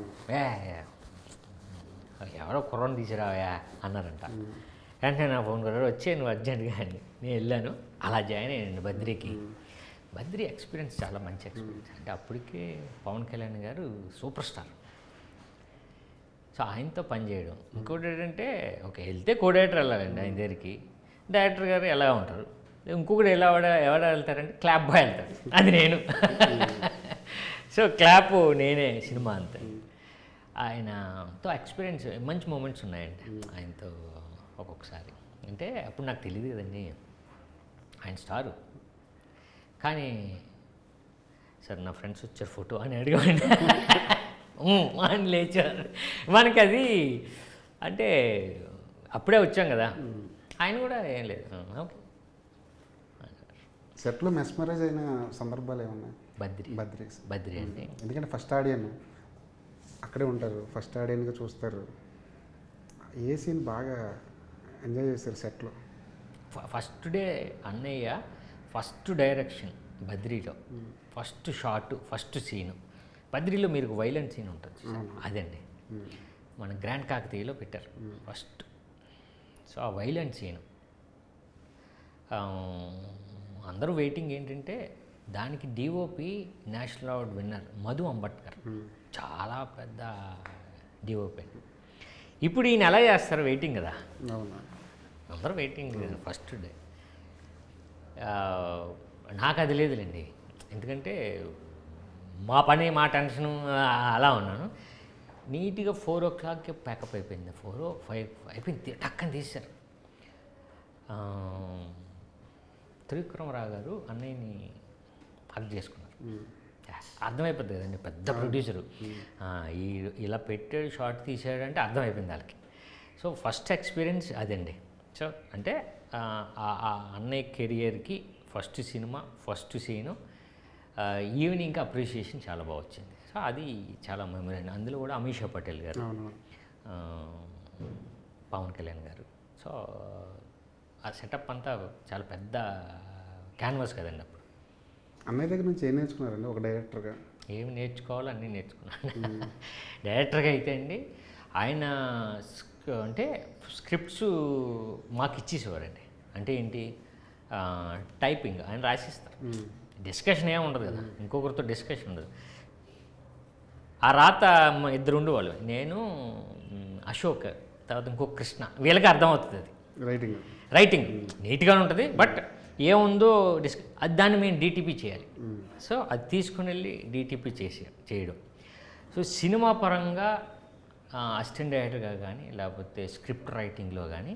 B: ఎవరో కుర్రను తీసిరావయా అన్నారంట. వెంటనే నా ఫోన్ కూడా వచ్చే నువ్వు అర్జెంట్గా అని నేను వెళ్ళాను. అలా జాయిన్ అయ్యాను బద్రికి. బద్రి ఎక్స్పీరియన్స్ చాలా మంచి ఎక్స్పీరియన్స్. అంటే అప్పటికే పవన్ కళ్యాణ్ గారు సూపర్ స్టార్. సో ఆయనతో పనిచేయడం. ఇంకోటి ఏంటంటే వెళ్తే కో డైరెక్టర్ వెళ్ళాలండి ఆయన దగ్గరికి, డైరెక్టర్ గారు ఎలా ఉంటారు. ఇంకొకటి ఎవడ వెళ్తారంటే క్లాప్ బాయ్ వెళ్తారు, అది నేను. సో క్లాప్ నేనే సినిమా అంతా. ఆయనతో ఎక్స్పీరియన్స్ మంచి మూమెంట్స్ ఉన్నాయండి ఆయనతో. ఒక్కొక్కసారి అంటే అప్పుడు నాకు తెలియదు కదండి ఆయన స్టారు, కానీ సార్ నా ఫ్రెండ్స్ వచ్చారు ఫోటో అని అడిగాడు. అని లేచారు. మనకి అది అంటే అప్పుడే వచ్చాం కదా, ఆయన కూడా ఏం లేదు. ఓకే.
A: సెట్లో మెస్మరైజ్ అయిన సందర్భాలు ఏమన్నాయి?
B: బద్రి అంటే
A: ఎందుకంటే ఫస్ట్ ఆడియన్ అక్కడే ఉంటారు, ఫస్ట్ ఆడియన్గా చూస్తారు. ఏ సీన్ బాగా ఎంజాయ్ చేస్తారు సెట్లో?
B: ఫస్ట్ డే అన్నయ్య ఫస్ట్ డైరెక్షన్ బద్రీలో, ఫస్ట్ షాట్, ఫస్ట్ సీను. బద్రీలో మీరు వైలెంట్ సీన్ ఉంటుంది, అదండి మన గ్రాండ్ కాకతీయలో పెట్టారు ఫస్ట్. సో ఆ వైలెంట్ సీను అందరూ వెయిటింగ్ ఏంటంటే దానికి DOP national award winner Madhu Ambatkar, చాలా పెద్ద డిఓపి. ఇప్పుడు ఈయన ఎలా చేస్తారు, వెయిటింగ్ కదా,
A: అవునా.
B: అందరూ వెయిటింగ్ ఫస్ట్ డే. నాకు అది లేదులేండి, ఎందుకంటే మా పని మా టెన్షను అలా ఉన్నాను. నీట్గా 4 o'clock ప్యాకప్ అయిపోయింది, 4 or 5 అయిపోయింది, టక్కని తీశారు. త్రివిక్రమరావు గారు అన్నయ్యని హక్ చేసుకున్నారు. అర్థమైపోద్ది కదండి, పెద్ద ప్రొడ్యూసరు ఇలా పెట్టాడు, షార్ట్ తీసాడంటే అర్థమైపోయింది వాళ్ళకి. సో ఫస్ట్ ఎక్స్పీరియన్స్ అదండి. సో అంటే ఆ అన్నయ్య కెరియర్కి first cinema, first scene, evening appreciation చాలా బాగా వచ్చింది. సో అది చాలా మెమరీ అండి. అందులో కూడా అమీషా పటేల్ గారు, పవన్ కళ్యాణ్ గారు. సో ఆ సెటప్ అంతా చాలా పెద్ద క్యాన్వాస్ కదండి. అప్పుడు
A: అన్నయ్య దగ్గర నుంచి ఏం నేర్చుకున్నారండి ఒక డైరెక్టర్గా?
B: ఏమి నేర్చుకోవాలో అన్నీ నేర్చుకున్నాను. డైరెక్టర్గా అయితే అండి ఆయన అంటే స్క్రిప్ట్స్ మాకు ఇచ్చేసేవారండి. అంటే ఏంటి, టైపింగ్ ఆయన రాసిస్తారు, డిస్కషన్ ఏమి ఉండదు కదా, ఇంకొకరితో డిస్కషన్ ఉండదు. ఆ రాత ఇద్దరు ఉండేవాళ్ళు, నేను అశోక్, తర్వాత ఇంకొక కృష్ణ, వీళ్ళకి అర్థమవుతుంది అది. రైటింగ్ నీట్గానే ఉంటుంది, బట్ ఏముందో అది దాన్ని మేము డిటిపి చేయాలి. సో అది తీసుకుని వెళ్ళి డిటిపి చేయడం. సో సినిమా పరంగా అసిస్టెంట్ డైరెక్టర్గా కానీ లేకపోతే స్క్రిప్ట్ రైటింగ్లో కానీ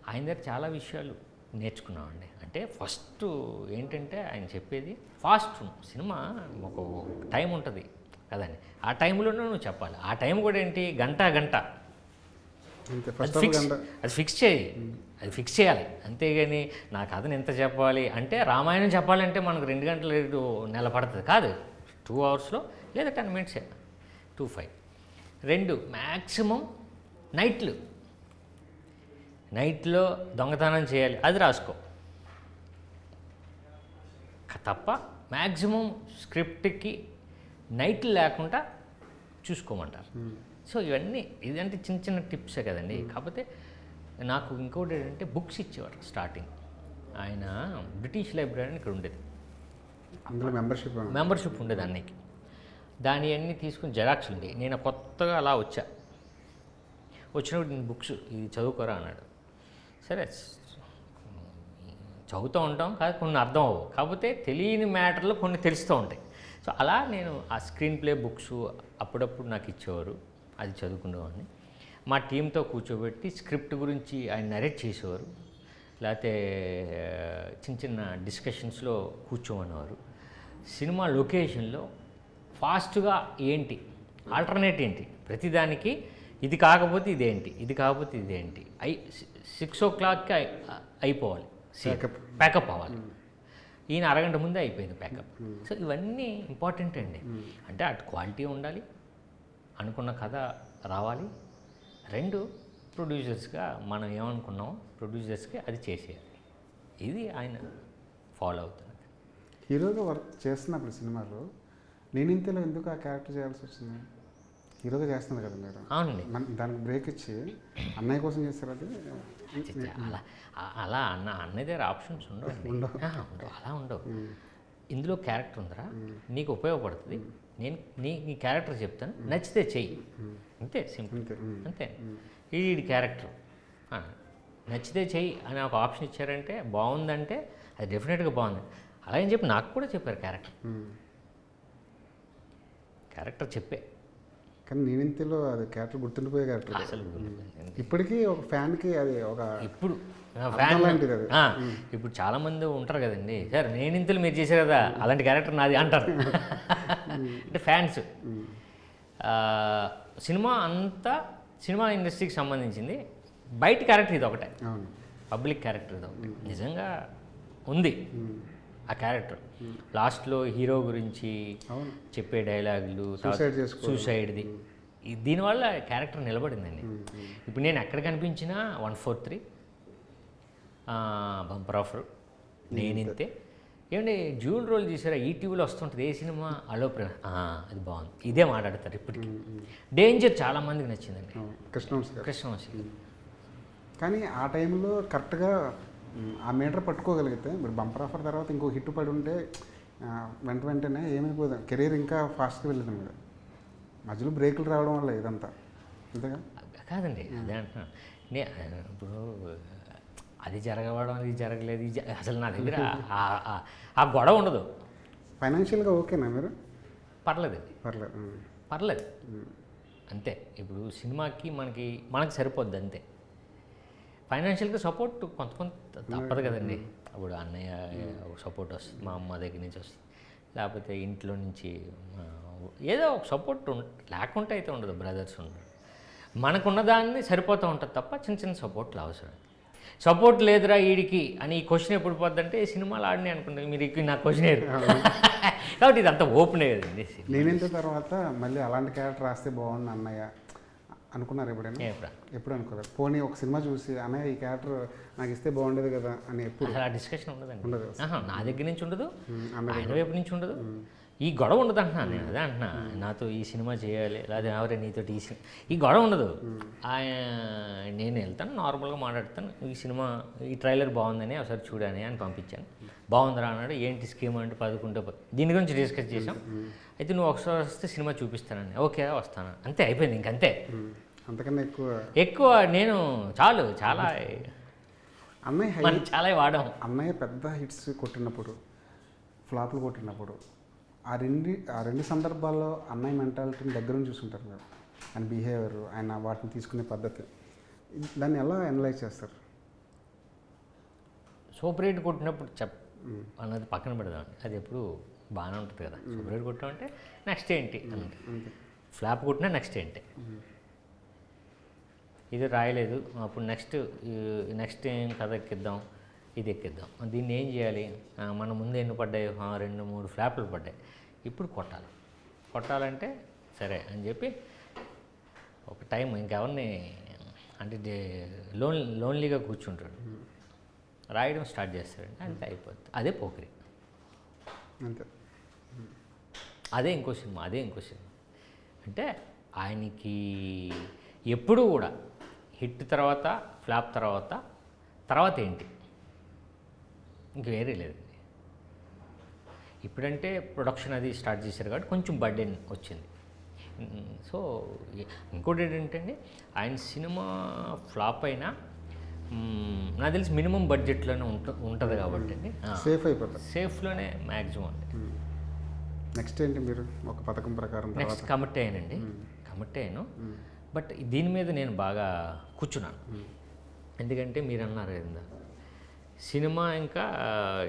B: ఆయన దగ్గర చాలా విషయాలు నేర్చుకున్నామండి. అంటే ఫస్ట్ ఏంటంటే ఆయన చెప్పేది ఫాస్ట్ సినిమా ఒక టైం ఉంటుంది కదండి, ఆ టైంలోనే నువ్వు చెప్పాలి. ఆ టైం కూడా ఏంటి, గంట అది ఫిక్స్ చేయాలి. అంతేగాని నా కథను ఎంత చెప్పాలి అంటే, రామాయణం చెప్పాలంటే మనకు 2 గంటలు నెల పడుతుంది కాదు, 2 hours లేదా 10 minutes 2-5 2 మ్యాక్సిమం. నైట్లో దొంగతనం చేయాలి, అది రాసుకో తప్ప మ్యాక్సిమం స్క్రిప్ట్కి నైట్లు లేకుండా చూసుకోమంటారు. సో ఇవన్నీ ఇదంటే చిన్న టిప్సే కదండి. కాకపోతే నాకు ఇంకోటి ఏంటంటే బుక్స్ ఇచ్చేవారు స్టార్టింగ్. ఆయన బ్రిటిష్ లైబ్రరీ అని ఇక్కడ ఉండేది,
A: అందులో
B: మెంబర్షిప్ ఉండేది అన్నయ్యకి. దాని అన్నీ తీసుకుని జెరాక్స్ ఉండేవి. నేను కొత్తగా అలా వచ్చినప్పుడు నేను బుక్స్ ఇది చదువుకోరా అన్నాడు. సరే చదువుతూ ఉంటాం, కాదు కొన్ని అర్థం అవ్వవు, కాకపోతే తెలియని మ్యాటర్లు కొన్ని తెలుస్తూ ఉంటాయి. సో అలా నేను ఆ స్క్రీన్ ప్లే బుక్స్ అప్పుడప్పుడు నాకు ఇచ్చేవారు, అది చదువుకునేవాడిని. మా టీంతో కూర్చోబెట్టి స్క్రిప్ట్ గురించి ఆయన నరేట్ చేసేవారు, లేకపోతే చిన్న డిస్కషన్స్లో కూర్చోమనేవారు. సినిమా లొకేషన్లో ఫాస్ట్గా ఏంటి, ఆల్టర్నేట్ ఏంటి, ప్రతిదానికి ఇది కాకపోతే ఇదేంటి, ఇది కాకపోతే ఇదేంటి, 6 o'clock అయిపోవాలి, ప్యాకప్ అవ్వాలి. ఈయన అరగంట ముందే అయిపోయింది ప్యాకప్. సో ఇవన్నీ ఇంపార్టెంట్ అండి. అంటే అటు క్వాలిటీ ఉండాలి, అనుకున్న కథ రావాలి, 2 ప్రొడ్యూసర్స్గా మనం ఏమనుకున్నామో ప్రొడ్యూసర్స్కి అది చేసేయాలి. ఇది ఆయన ఫాలో అవుతున్నది.
A: హీరోగా వర్క్ చేస్తున్నప్పుడు సినిమాలో నేను ఇంతలో ఎందుకు ఆ క్యారెక్టర్ చేయాల్సి వచ్చింది? హీరోగా చేస్తుంది కదా మీరు.
B: అవునండి,
A: దానికి బ్రేక్ ఇచ్చి అన్నయ్య కోసం చేస్తారు. అది
B: అలా అన్నయ్య దగ్గర ఆప్షన్స్ ఉండవు, అలా ఉండవు. ఇందులో క్యారెక్టర్ ఉందిరా, నీకు ఉపయోగపడుతుంది, నేను నీ క్యారెక్టర్ చెప్తాను, నచ్చితే చెయ్యి, అంతే, సింపుల్, అంతే. ఈ క్యారెక్టర్ నచ్చితే చెయ్యి అని ఒక ఆప్షన్ ఇచ్చారంటే, బాగుందంటే అది డెఫినెట్గా బాగుంది. అలాగని చెప్పి నాకు కూడా చెప్పారు క్యారెక్టర్ చెప్పే.
A: కానీ నేను ఇంతలో అది క్యారెక్టర్ గుర్తుండిపోయే క్యారెక్టర్
B: అసలు
A: ఇప్పటికీ ఒక ఫ్యాన్కి అది ఒక
B: ఇప్పుడు ఇప్పుడు చాలామంది ఉంటారు కదండి, సార్ నేను ఇంతలో మీరు చేశారు కదా అలాంటి క్యారెక్టర్ నాది అంటారు. అంటే ఫ్యాన్స్. సినిమా ఇండస్ట్రీకి సంబంధించింది, బయట క్యారెక్టర్ ఇది ఒకటే, పబ్లిక్ క్యారెక్టర్ ఇది ఒకటి. నిజంగా ఉంది ఆ క్యారెక్టర్. లాస్ట్లో హీరో గురించి చెప్పే డైలాగులు, సూసైడ్ది, దీనివల్ల క్యారెక్టర్ నిలబడిందండి. ఇప్పుడు నేను ఎక్కడ కనిపించినా 143 బంపర్ ఆఫర్, నేనింతే. ఏమంటే జ్యూల్ రోల్ చూసారా, ఈటీవీలో వస్తుంటుంది ఏ సినిమా, అలో ప్రేమ, అది బాగుంది, ఇదే మాట్లాడతారు ఇప్పటికీ. డేంజర్ చాలామందికి నచ్చిందండి, కృష్ణవంశీ.
A: కానీ ఆ టైంలో కరెక్ట్గా ఆ మీటర్ పట్టుకోగలిగితే ఇప్పుడు బంపర్ ఆఫర్ తర్వాత ఇంకో హిట్ పడి ఉంటే వెంటనే ఏమైపోదు, కెరీర్ ఇంకా ఫాస్ట్గా వెళ్ళదు మీరు. మధ్యలో బ్రేకులు రావడం వల్ల ఇదంతా అంతేగా.
B: కాదండి, అదే అంటున్నాను. ఇప్పుడు అది జరగడం, ఇది జరగలేదు, అసలు నా దగ్గర ఆ గొడవ ఉండదు.
A: ఫైనాన్షియల్గా ఓకేనా మీరు?
B: పర్లేదండి,
A: పర్లేదు.
B: పర్లేదు అంతే. ఇప్పుడు సినిమాకి మనకి సరిపోద్ది అంతే. ఫైనాన్షియల్గా సపోర్ట్ కొంత తప్పదు కదండి. అప్పుడు అన్నయ్య సపోర్ట్ వస్తుంది, మా అమ్మ దగ్గర నుంచి వస్తుంది, లేకపోతే ఇంట్లో నుంచి ఏదో ఒక సపోర్ట్ లేకుంటే అయితే ఉండదు. బ్రదర్స్ ఉండదు, మనకున్న దాన్ని సరిపోతూ ఉంటుంది తప్ప చిన్న చిన్న సపోర్ట్లు అవసరం. సపోర్ట్ లేదురా వీడికి అని ఈ క్వశ్చన్ ఎప్పుడు పోద్దంటే సినిమాలు ఆడినాయి అనుకుంటాను మీరు. నా క్వశ్చన్ ఏది కాబట్టి ఇదంతా ఓపెనే కదండి.
A: నేనింత తర్వాత మళ్ళీ అలాంటి క్యారెక్టర్ రాస్తే బాగుంది అన్నయ్య అనుకున్నారు ఎప్పుడైనా? ఎప్పుడు అనుకోలేదు. పోనీ ఒక సినిమా చూసి అన్నయ్య ఈ క్యారెక్టర్ నాకు ఇస్తే బాగుండేది కదా అని ఎప్పుడు
B: అసలు ఆ డిస్కషన్ ఉండదండి.
A: ఉండదు.
B: నా దగ్గర నుంచి ఉండదు,
A: అన్నయ్య
B: ఆయన వైపు నుంచి ఉండదు. ఈ గొడవ ఉండదు అంటున్నాను నేను. అదే అంటున్నా, నాతో ఈ సినిమా చేయాలి లేదా ఎవరే నీతో ఈ గొడవ ఉండదు. నేను వెళ్తాను, నార్మల్గా మాట్లాడతాను, ఈ సినిమా ఈ ట్రైలర్ బాగుందని ఒకసారి చూడని అని పంపించాను. బాగుందిరా అన్నాడు. ఏంటి స్కీమ్ అంటే 11 దీని గురించి డిస్కస్ చేసాం. అయితే నువ్వు ఒకసారి వస్తే సినిమా చూపిస్తానని. ఓకే వస్తాను, అంతే అయిపోయింది. ఇంకంతే,
A: అంతకన్నా
B: ఎక్కువ నేను చాలా
A: అన్నయ్య
B: చాలా వాడాం.
A: అన్నయ్య పెద్ద హిట్స్ కొట్టినప్పుడు, ఫ్లాప్లు కొట్టినప్పుడు ఆ రెండు సందర్భాల్లో అన్నయ్య మెంటాలిటీని దగ్గర నుంచి చూసుంటారు మీరు. ఆయన బిహేవియర్, ఆయన వాటిని తీసుకునే పద్ధతి, దాన్ని ఎలా అనలైజ్ చేస్తారు?
B: సూపర్ హిట్ కొట్టినప్పుడు అన్నది పక్కన పెడదామండి. అది ఎప్పుడు బాగానే ఉంటుంది కదా. సూపర్ హిట్ కొట్టామంటే నెక్స్ట్ ఏంటి అంటే, ఫ్లాప్ కొట్టినా నెక్స్ట్ ఏంటి, ఇది రాయలేదు అప్పుడు నెక్స్ట్ ఏం కథ ఎక్కిద్దాం, ఇది ఎక్కిద్దాం, దీన్ని ఏం చేయాలి, మన ముందు ఎన్ని పడ్డాయి, 2-3 ఫ్లాప్లు పడ్డాయి, ఇప్పుడు కొట్టాలంటే సరే అని చెప్పి ఒక టైం ఇంకెవరిని అంటే లోన్లీగా కూర్చుంటాడు, రాయడం స్టార్ట్ చేస్తాడంటే అంతే అయిపోద్ది. అదే పోకిరి,
A: అంతే.
B: అదే ఇంకో సినిమా అంటే ఆయనకి ఎప్పుడూ కూడా హిట్ తర్వాత ఫ్లాప్ తర్వాత ఏంటి, ఇంక వేరే లేదండి. ఇప్పుడంటే ప్రొడక్షన్ అది స్టార్ట్ చేశారు కాబట్టి కొంచెం బర్డెన్ వచ్చింది. సో ఇంకోటి ఏంటంటే అండి, ఆయన సినిమా ఫ్లాప్ అయినా నాకు తెలిసి మినిమం బడ్జెట్లోనే ఉంటుంది కాబట్టి అండి,
A: సేఫ్ అయిపోతుంది.
B: సేఫ్లోనే మ్యాక్సిమం అండి.
A: నెక్స్ట్ ఏంటి మీరు ఒక పథకం ప్రకారం?
B: నెక్స్ట్ కమిట్ అయ్యాను. బట్ దీని మీద నేను బాగా కూర్చున్నాను. ఎందుకంటే మీరు అన్నారు కదా సినిమా ఇంకా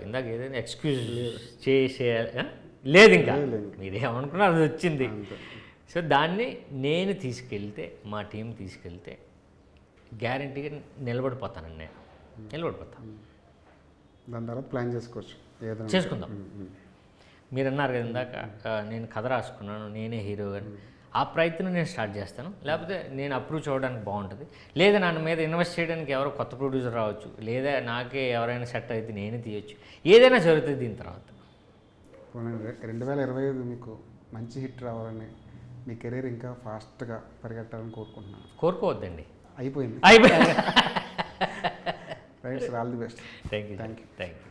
B: ఇందాక ఏదైనా ఎక్స్క్యూజ్ లేదు, ఇంకా మీరేమనుకున్నారు అది వచ్చింది. సో దాన్ని నేను తీసుకెళ్తే, మా టీం తీసుకెళ్తే గ్యారంటీగా నిలబడిపోతానండి. నేను నిలబడిపోతాను.
A: దాని తర్వాత ప్లాన్
B: చేసుకుందాం. మీరు అన్నారు కదా ఇందాక నేను కథ రాసుకున్నాను, నేనే హీరో అని. ఆ ప్రయత్నం నేను స్టార్ట్ చేస్తాను. లేకపోతే నేను అప్రూవ్ చేయడానికి బాగుంటుంది, లేదా నన్ను మీద ఇన్వెస్ట్ చేయడానికి ఎవరో కొత్త ప్రొడ్యూసర్ రావచ్చు, లేదా నాకే ఎవరైనా సెట్ అయితే నేనే తీయొచ్చు, ఏదైనా జరుగుతుంది దీని తర్వాత.
A: 2025 మీకు మంచి హిట్ రావాలని, మీ కెరీర్ ఇంకా ఫాస్ట్గా పరిగెట్టాలని కోరుకుంటున్నాను.
B: కోరుకోవద్దండి,
A: అయిపోయింది. Right sir, all the best.
B: Thank you.